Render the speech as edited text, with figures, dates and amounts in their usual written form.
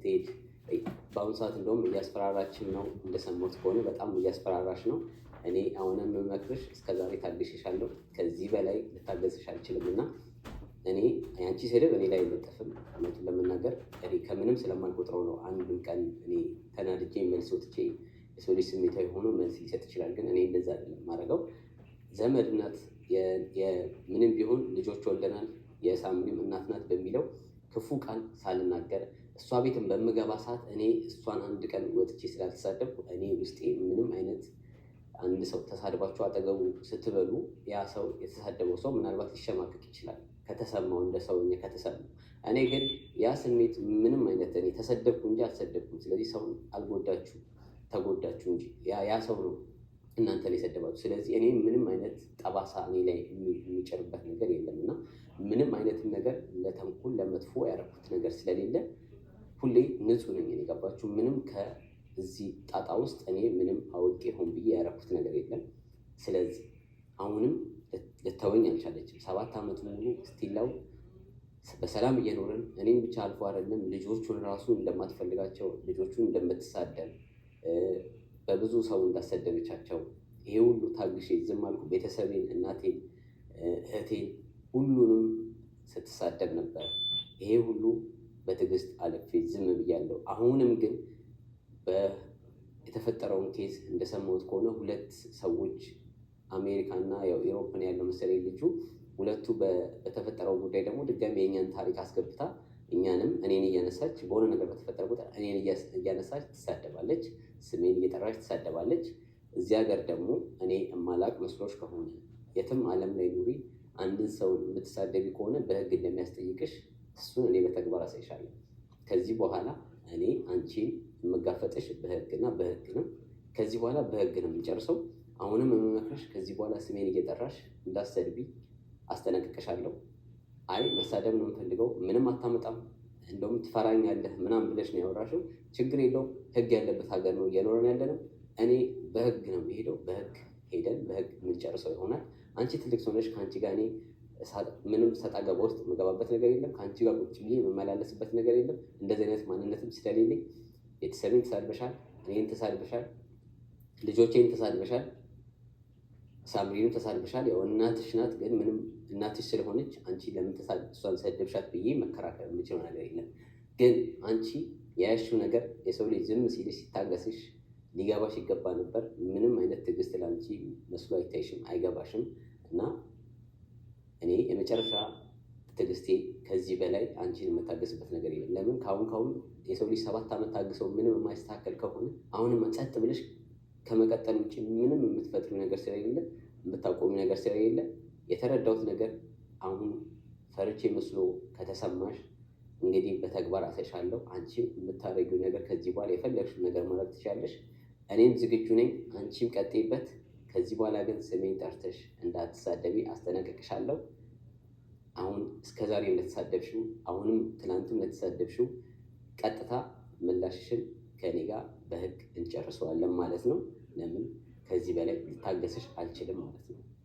እንድትሄድ በአሁኑ ሰዓት እንደውም እያስፈራራችን ነው። እንደሰማሁት ከሆነ በጣም እያስፈራራሽ ነው። እኔ አሁንም የምመክርሽ እስከዛሬ ታግሼሻለሁ፣ ከዚህ በላይ ልታገስሽ አልችልም እና እኔ ያንቺ ስድብ እኔ ላይ አይለጠፍም። እውነቱን ለመናገር እኔ ከምንም ስለማልቆጥረው ነው። አንድም ቀን እኔ ተናድጄ መልስ ወጥቼ የሰው ልጅ ስሜታዊ ሆኖ መልስ ሊሰጥ ይችላል፣ ግን እኔ እንደዛ አይደለም ማድረገው። ዘመድ ናት፣ ምንም ቢሆን ልጆች ወልደናል፣ የሳምሪም እናት ናት በሚለው ክፉ ቃል ሳልናገር እሷ ቤትን በምገባ ሰዓት እኔ እሷን አንድ ቀን ወጥቼ ስላልተሳደብኩ እኔ ውስጤ ምንም አይነት አንድ ሰው ተሳድባችሁ አጠገቡ ስትበሉ ያ ሰው የተሳደበው ሰው ምናልባት ሊሸማቀቅ ይችላል ከተሰማው፣ እንደ ሰውኛ ከተሰማው። እኔ ግን ያ ስሜት ምንም አይነት እኔ ተሰደብኩ እንጂ አልሰደብኩም። ስለዚህ ሰውን አልጎዳችሁ ተጎዳችሁ እንጂ ያ ሰው ነው እናንተ ላይ ሰደባችሁ። ስለዚህ እኔ ምንም አይነት ጠባሳ እኔ ላይ የሚጨርበት ነገር የለም እና ምንም አይነትም ነገር ለተንኮል ለመጥፎ ያደረኩት ነገር ስለሌለ ሁሌ ንጹህ ነኝ። የገባችሁ ምንም ከዚህ ጣጣ ውስጥ እኔ ምንም አውቄ ሆን ብዬ ያደረኩት ነገር የለም። ስለዚህ አሁንም ልተወኝ አልቻለችም። 7 ዓመት ሙሉ ስቲላው በሰላም እየኖርን እኔም ብቻ አልፎ አይደለም ልጆቹን ራሱ እንደማትፈልጋቸው ልጆቹን እንደምትሳደብ በብዙ ሰው እንዳሰደበቻቸው ይሄ ሁሉ ታግሼ ዝም አልኩ። ቤተሰቤን፣ እናቴን፣ እህቴን ሁሉንም ስትሳደብ ነበር። ይሄ ሁሉ በትዕግስት አልፌ ዝም ብያለሁ። አሁንም ግን የተፈጠረውን ኬዝ እንደሰማሁት ከሆነ 2 ሰዎች አሜሪካና ያው ኢሮፕን ያለው መሰለኝ ልጁ ሁለቱ በተፈጠረው ጉዳይ ደግሞ ድጋሚ የኛን ታሪክ አስገብታ እኛንም እኔን እያነሳች በሆነ ነገር በተፈጠረ ቁጥር እኔን እያነሳች ትሳደባለች፣ ስሜን እየጠራች ትሳደባለች። እዚህ ሀገር ደግሞ እኔ እማላቅ መስሎች ከሆነ የትም ዓለም ላይ ኑሪ አንድን ሰው የምትሳደቢ ከሆነ በህግ እንደሚያስጠይቅሽ እሱን እኔ በተግባር አሳይሻለሁ። ከዚህ በኋላ እኔ አንቺን የምጋፈጥሽ በህግና በህግ ነው። ከዚህ በኋላ በህግ ነው የምንጨርሰው። አሁንም የምመክርሽ ከዚህ በኋላ ስሜን እየጠራሽ እንዳትሰድቢ አስጠነቅቅሻለሁ። አይ መሳደብ ነው የምፈልገው፣ ምንም አታመጣም፣ እንደውም ትፈራኛለህ ምናምን ብለሽ ነው ያወራሽው። ችግር የለውም፣ ህግ ያለበት ሀገር ነው እየኖረን ያለነው። እኔ በህግ ነው የሚሄደው፣ በህግ ሄደን በህግ የምንጨርሰው ይሆናል። አንቺ ትልቅ ሰው ነሽ፣ ከአንቺ ጋር እኔ ምንም ሰጣ ገባ ውስጥ የምገባበት ነገር የለም። ከአንቺ ጋር ቁጭ ብዬ የምመላለስበት ነገር የለም። እንደዚህ አይነት ማንነትም ስለሌለኝ ቤተሰቤን ተሳድበሻል፣ እኔን ተሳድበሻል፣ ልጆቼን ተሳድበሻል፣ ሳምሪንም ተሳድበሻል። ያው እናትሽ ናት፣ ግን ምንም እናትሽ ስለሆነች አንቺ ለምን እሷን ሰደብሻት ብዬ መከራከር የምችለው ነገር የለም። ግን አንቺ የያዝሽው ነገር የሰው ልጅ ዝም ሲልሽ ሲታገስሽ ሊገባሽ ይገባ ነበር። ምንም አይነት ትዕግስት ለአንቺ መስሎ አይታይሽም፣ አይገባሽም። እና እኔ የመጨረሻ ትዕግስቴ ከዚህ በላይ አንቺን የምታገስበት ነገር የለም። ለምን ካሁን የሰው ልጅ 7 ዓመት ታግሰው ምንም የማይስተካከል ከሆነ አሁንም ጸጥ ብለሽ ከመቀጠል ውጭ ምንም የምትፈጥሩ ነገር ስለሌለ የምታቆሚ ነገር ስለሌለ የተረዳሁት ነገር አሁን ፈርቼ መስሎ ከተሰማሽ እንግዲህ በተግባር አሳይሻለሁ። አንቺም የምታደርጊው ነገር ከዚህ በኋላ የፈለግሽው ነገር ማድረግ ትችላለሽ። እኔም ዝግጁ ነኝ፣ አንቺም ቀጥይበት። ከዚህ በኋላ ግን ስሜን ጠርተሽ እንዳትሳደቢ አስጠነቅቅሻለሁ። አሁን እስከዛሬ እንደተሳደብሽው አሁንም ትናንትም እንደተሳደብሽው ቀጥታ ምላሽሽን ከኔ ጋር በህግ እንጨርሰዋለን ማለት ነው። ለምን ከዚህ በላይ ልታገስሽ አልችልም ማለት ነው።